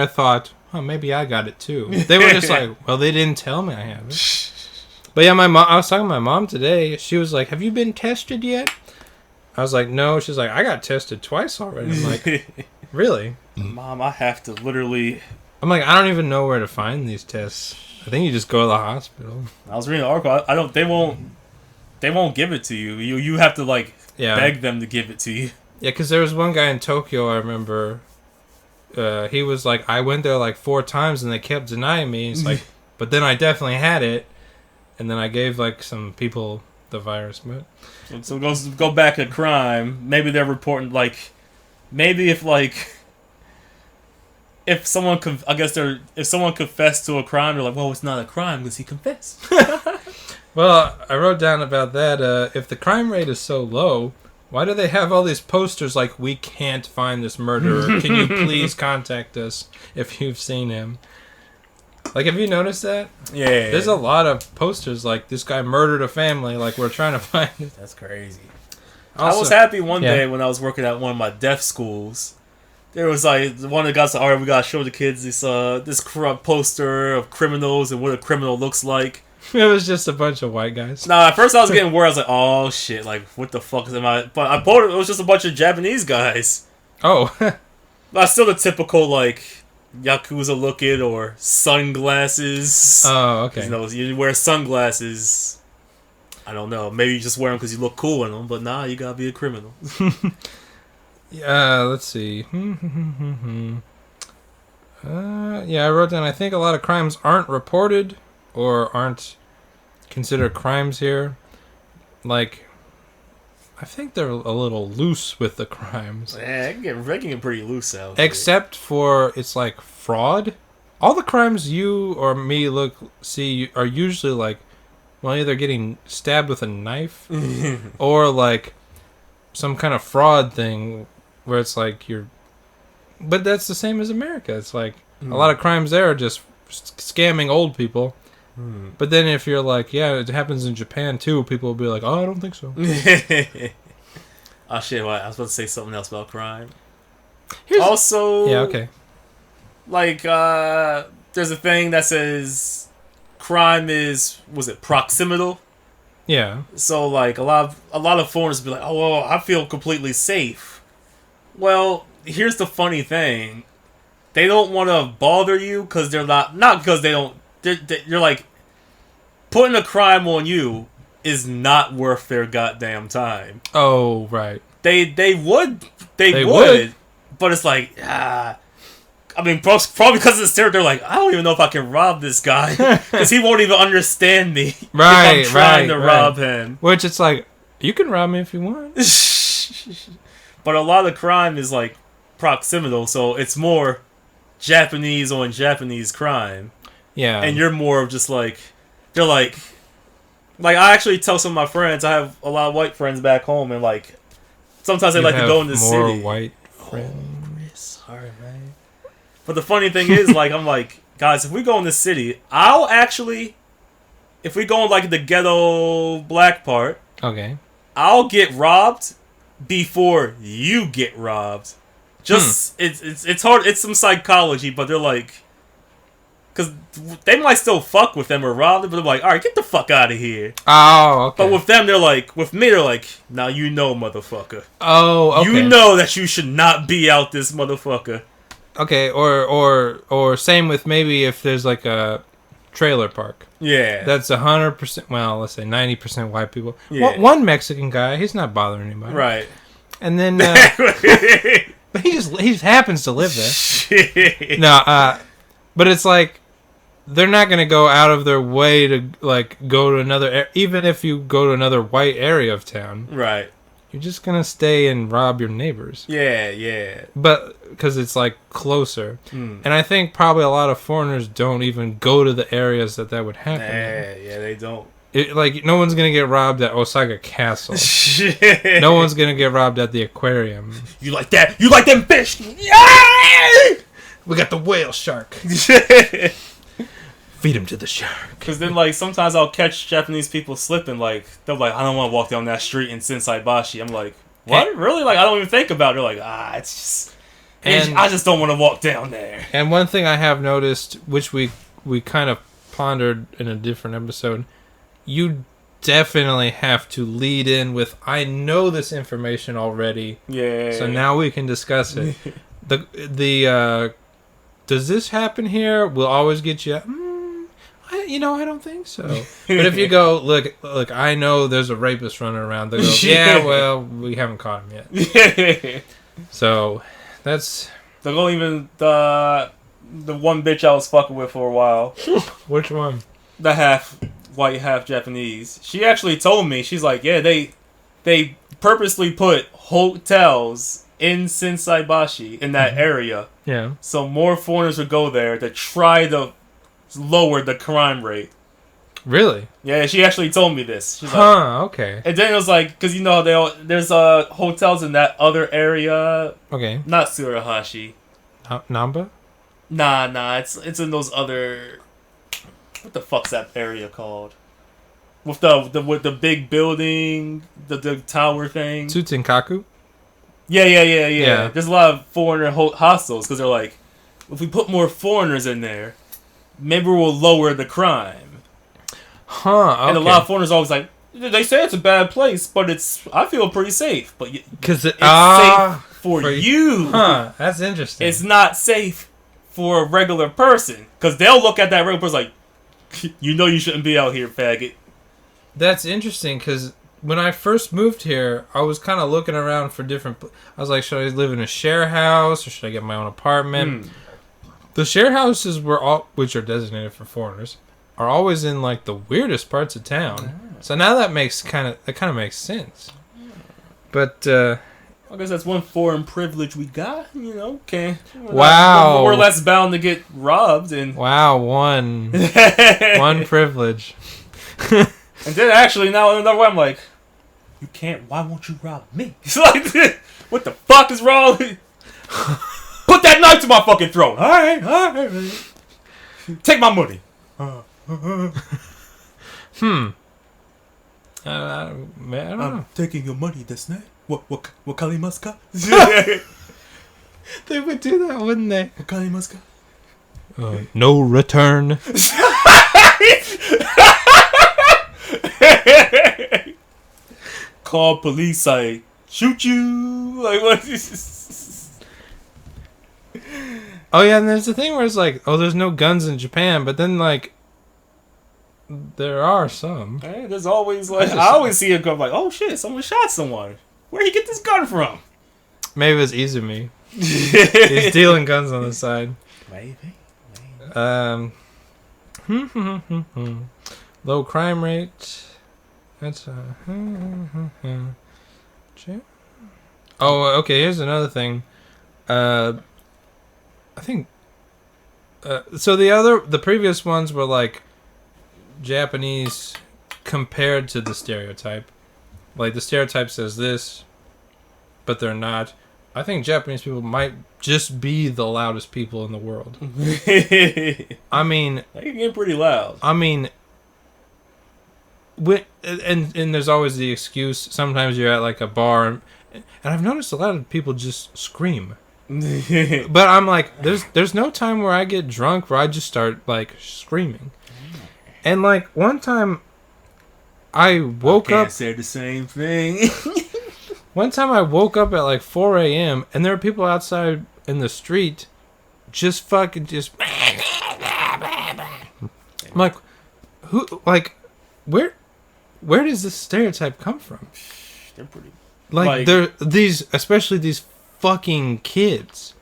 thought, oh, maybe I got it too. They were just like, well, they didn't tell me I have it. But yeah, I was talking to my mom today. She was like, have you been tested yet? I was like, no. She's like, I got tested twice already. I'm like, really? Mom, I have to literally... I'm like, I don't even know where to find these tests. I think you just go to the hospital. I was reading an article. They won't give it to you. You have to like beg them to give it to you. Yeah, because there was one guy in Tokyo, I remember. He was like, I went there like 4 times and they kept denying me. He's like, but then I definitely had it. And then I gave like some people the virus. But so go back to crime. Maybe they're reporting like, maybe if someone confessed to a crime, they're like, well, it's not a crime because he confessed. Well, I wrote down about that. If the crime rate is so low, why do they have all these posters like, we can't find this murderer? Can you please contact us if you've seen him? Like, have you noticed that? Yeah. There's a lot of posters like, this guy murdered a family, like, we're trying to find it. That's crazy. Also, I was happy one day when I was working at one of my deaf schools. There was like, one of the guys said, alright, we gotta show the kids this corrupt poster of criminals and what a criminal looks like. It was just a bunch of white guys. Nah, at first I was getting worried. I was like, oh shit, like, what the fuck am I? But I pulled it was just a bunch of Japanese guys. Oh. But still the typical, like, Yakuza looking or sunglasses. Oh, okay. You know, you wear sunglasses. I don't know. Maybe you just wear them because you look cool in them, but nah, you gotta be a criminal. Let's see. I wrote down, I think a lot of crimes aren't reported or aren't considered crimes here. Like, I think they're a little loose with the crimes. Yeah, they can get pretty loose out. Except for, it's like fraud. All the crimes you or me see are usually like, well, either getting stabbed with a knife or like some kind of fraud thing where it's like but that's the same as America. It's like a lot of crimes there are just scamming old people. But then if you're like, yeah, it happens in Japan too, people will be like, oh, I don't think so. Oh shit, I was about to say something else about crime. Also, yeah, okay. Like, there's a thing that says crime is, was it proximal? Yeah. So like a lot of foreigners be like, oh, well, I feel completely safe. Well, here's the funny thing: they don't want to bother you because they're not because they don't. You're like, putting a crime on you is not worth their goddamn time. Oh, right. They would, but it's like, I mean, probably because of the stereotype, they're like, I don't even know if I can rob this guy because he won't even understand me. Right, if I'm trying to rob him. Which it's like, you can rob me if you want. But a lot of crime is like proximal, so it's more Japanese on Japanese crime. Yeah. And you're more of just like, they're like I actually tell some of my friends, I have a lot of white friends back home, and like, sometimes they like to go in the city. More white friends. Oh, Chris, sorry, man. But the funny thing is, like, I'm like, guys, if we go in the city, if we go in like the ghetto black part, okay, I'll get robbed before you get robbed. Just it's hard. It's some psychology, but they're like, because they might still fuck with them or rob them, but they're like, all right, get the fuck out of here. Oh, okay. But with them, they're like, with me, they're like, now you know, motherfucker. Oh, okay. You know that you should not be out this motherfucker. Okay, or same with maybe if there's like a trailer park. Yeah. That's 100%, well, let's say 90% white people. Yeah. One Mexican guy, he's not bothering anybody. Right. And then, but he just happens to live there. Shit. No, but it's like, they're not going to go out of their way to, like, go to another, even if you go to another white area of town. Right. You're just going to stay and rob your neighbors. Yeah. But, because it's, like, closer. And I think probably a lot of foreigners don't even go to the areas that would happen. Yeah, they don't. Like, no one's going to get robbed at Osaka Castle. Shit. No one's going to get robbed at the aquarium. You like that? You like them fish? Yeah! We got the whale shark. Feed him to the shark. Because then, like, sometimes I'll catch Japanese people slipping. Like, they're like, I don't want to walk down that street in Shinsaibashi. I'm like, what? Really? Like, I don't even think about it. They're like, it's just... And I just don't want to walk down there. And one thing I have noticed, which we kind of pondered in a different episode, you definitely have to lead in with, I know this information already. Yeah. So now we can discuss it. Does this happen here? We'll always get you... I don't think so. But if you go, look, I know there's a rapist running around. They go, yeah, well, we haven't caught him yet. So, that's... They'll go even the one bitch I was fucking with for a while. Which one? The half white, half Japanese. She actually told me, she's like, yeah, they purposely put hotels in Shinsaibashi, in that area. Yeah. So more foreigners would go there to try to lower the crime rate. Really? Yeah, she actually told me this. She's like, okay. And then it was like, because there's hotels in that other area. Okay. Not Tsuruhashi. Namba? Nah. It's in those other. What the fuck's that area called? With the big building, the tower thing. Tsutsenkaku? Yeah. There's a lot of foreigner hostels because they're like, if we put more foreigners in there, maybe we'll lower the crime. Huh, okay. And a lot of foreigners always like, they say it's a bad place, but I feel pretty safe. But it's safe for you. Huh, that's interesting. It's not safe for a regular person. Because they'll look at that regular person like, you know you shouldn't be out here, faggot. That's interesting, because when I first moved here, I was kind of looking around for different... I was like, should I live in a share house, or should I get my own apartment? The share houses which are designated for foreigners, are always in like the weirdest parts of town. So now that kind of makes sense. But I guess that's one foreign privilege we got. Okay. Wow. We're less bound to get robbed and. Wow, one privilege. And then actually now another way I'm like, you can't. Why won't you rob me? It's like, what the fuck is wrong? Put that knife to my fucking throat. All right. Take my money. I don't know. I'm taking your money, this night. What kalimaska? They would do that, wouldn't they? What kalimaska? No return. Call police, I shoot you. Like, what is this? Oh, yeah, and there's the thing where it's like, there's no guns in Japan, but then, like, there are some. Hey, there's always, like, I always see a gun, like, oh, shit, someone shot someone. Where'd he get this gun from? Maybe it's Izumi. He's dealing guns on the side. Maybe. Low crime rate. That's Oh, okay. Here's another thing. I think. So the previous ones were like Japanese compared to the stereotype. Like the stereotype says this, but they're not. I think Japanese people might just be the loudest people in the world. I mean, they can get pretty loud. I mean, and there's always the excuse. Sometimes you're at like a bar, and I've noticed a lot of people just scream. But I'm like, there's no time where I get drunk where I just start like screaming. And like one time, I woke up. Say the same thing. One time I woke up at like 4 a.m. and there were people outside in the street, just fucking just. I'm like, who? Like, where does this stereotype come from? They're pretty. Like they're these, especially these fucking kids.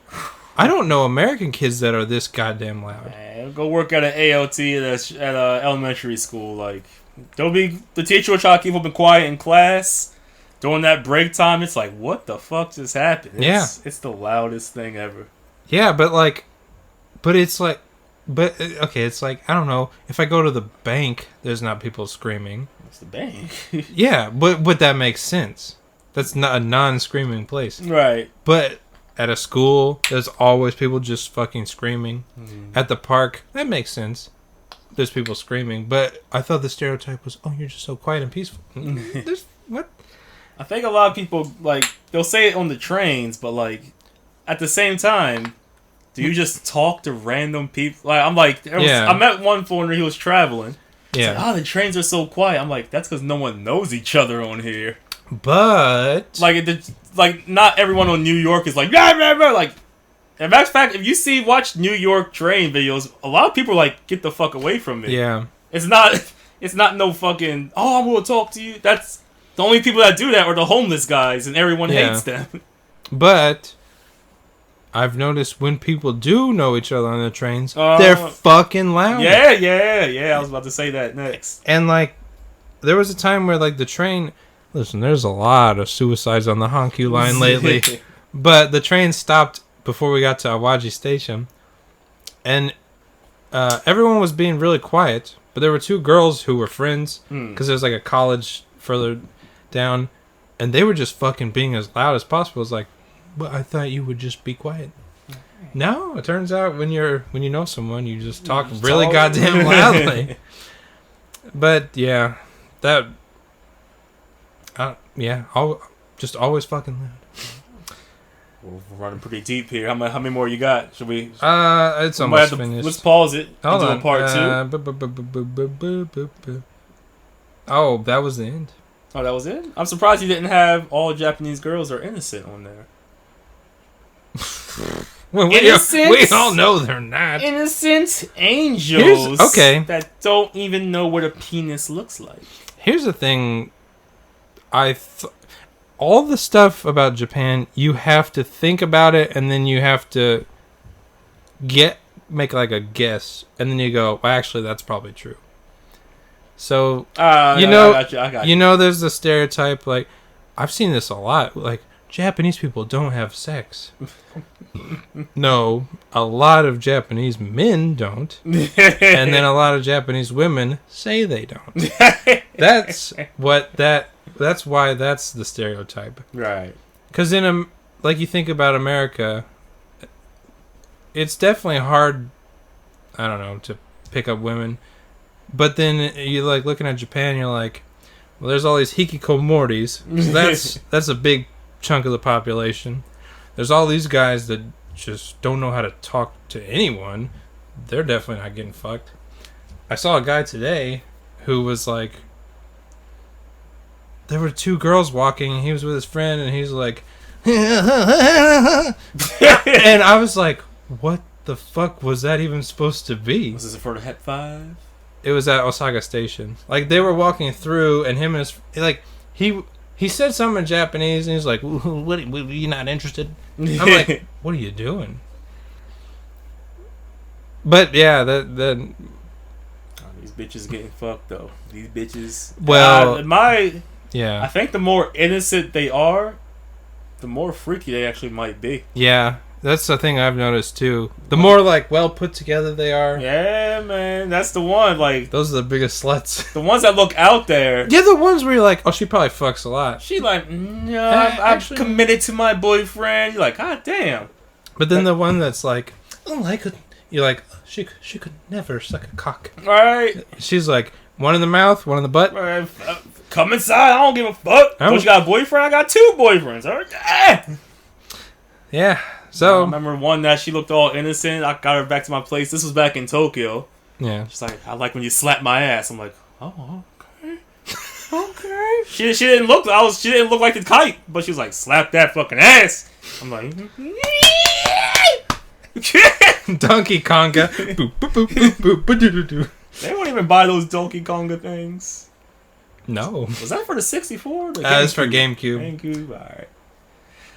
I don't know American kids that are this goddamn loud. Man, go work at an ALT at a elementary school. Like, the teacher will try to keep them quiet in class. During that break time, it's like, what the fuck just happened? It's the loudest thing ever. Yeah, but it's like, okay, it's like, I don't know. If I go to the bank, there's not people screaming. It's the bank. Yeah, but that makes sense. That's not a non-screaming place. Right. But at a school, there's always people just fucking screaming. Mm-hmm. At the park, that makes sense. There's people screaming. But I thought the stereotype was, oh, you're just so quiet and peaceful. There's, what? I think a lot of people, like, they'll say it on the trains, but, like, at the same time, do you just talk to random people? Like, I'm like, I met one foreigner, he was traveling. Yeah. Like, the trains are so quiet. I'm like, that's because no one knows each other on here. But like not everyone on New York is like, blah, blah, blah. Like, in fact, if you watch New York train videos, a lot of people are like, get the fuck away from me. Yeah. It's not no fucking, I'm gonna talk to you. That's the only people that do that are the homeless guys, and everyone hates them. But I've noticed when people do know each other on the trains, they're fucking loud. Yeah. I was about to say that next. And like, there was a time where like the train. Listen, there's a lot of suicides on the Hankyu line lately. But the train stopped before we got to Awaji Station. And everyone was being really quiet. But there were two girls who were friends. Because there's like a college further down. And they were just fucking being as loud as possible. It's like, but I thought you would just be quiet. No, it turns out when you know someone, you just talk really goddamn loudly. But yeah, that... I'll just always fucking loud. We're running pretty deep here. How many more you got? Should we? It's almost finished. Let's pause it. Hold on. Do a part two. Oh, that was the end. Oh, that was it? I'm surprised you didn't have all Japanese girls are innocent on there. Well, we all know they're not. Innocent angels that don't even know what a penis looks like. Here's the thing. All the stuff about Japan, you have to think about it, and then you have to make like a guess, and then you go, well, actually, that's probably true. So, I got you. There's the stereotype, like, I've seen this a lot, like, Japanese people don't have sex. No, a lot of Japanese men don't, and then a lot of Japanese women say they don't. That's why that's the stereotype. Right. Because like you think about America, it's definitely hard, I don't know, to pick up women. But then you like looking at Japan, you're like, well, there's all these hikikomoris. So that's a big chunk of the population. There's all these guys that just don't know how to talk to anyone. They're definitely not getting fucked. I saw a guy today who was like, there were two girls walking, and he was with his friend, and he's like, and I was like, what the fuck was that even supposed to be? Was this for the Het 5? It was at Osaka Station. Like, they were walking through, and him and his, like, he said something in Japanese, and he's like, what, you not interested? I'm like, what are you doing? But, yeah, that these bitches getting fucked, though. These bitches. Well, I think the more innocent they are, the more freaky they actually might be. Yeah, that's the thing I've noticed too. The more like well put together they are. Yeah, man, that's the one. Like, those are the biggest sluts. The ones that look out there. Yeah, the ones where you're like, oh, she probably fucks a lot. She like, no, I'm committed to my boyfriend. You're like, god damn. But then the one that's like, oh, I could. You're like, she could never suck a cock. Right. She's like, one in the mouth, one in the butt. Right. Come inside. I don't give a fuck. Don't you got a boyfriend? I got 2 boyfriends. All right. Yeah. So I remember one that she looked all innocent. I got her back to my place. This was back in Tokyo. Yeah. She's like, I like when you slap my ass. I'm like, oh, okay. Okay. She didn't look like the kite, but she was like, slap that fucking ass. I'm like, Donkey Konga. Boop, boop, boop, boop, boop, doo, doo, doo. They won't even buy those Donkey Konga things. No. Was that for the 64? It's for GameCube. GameCube. Alright.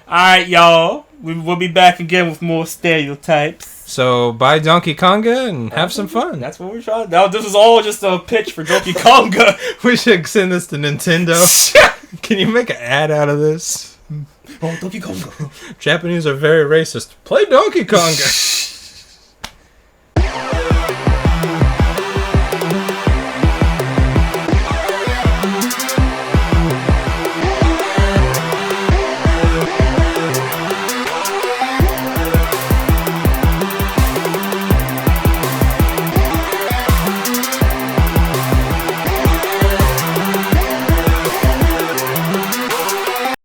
Alright, y'all. We'll be back again with more stereotypes. So buy Donkey Konga and have some fun. That's what we're trying. Now, this is all just a pitch for Donkey Konga. We should send this to Nintendo. Can you make an ad out of this? Oh, Donkey Konga. Japanese are very racist. Play Donkey Konga.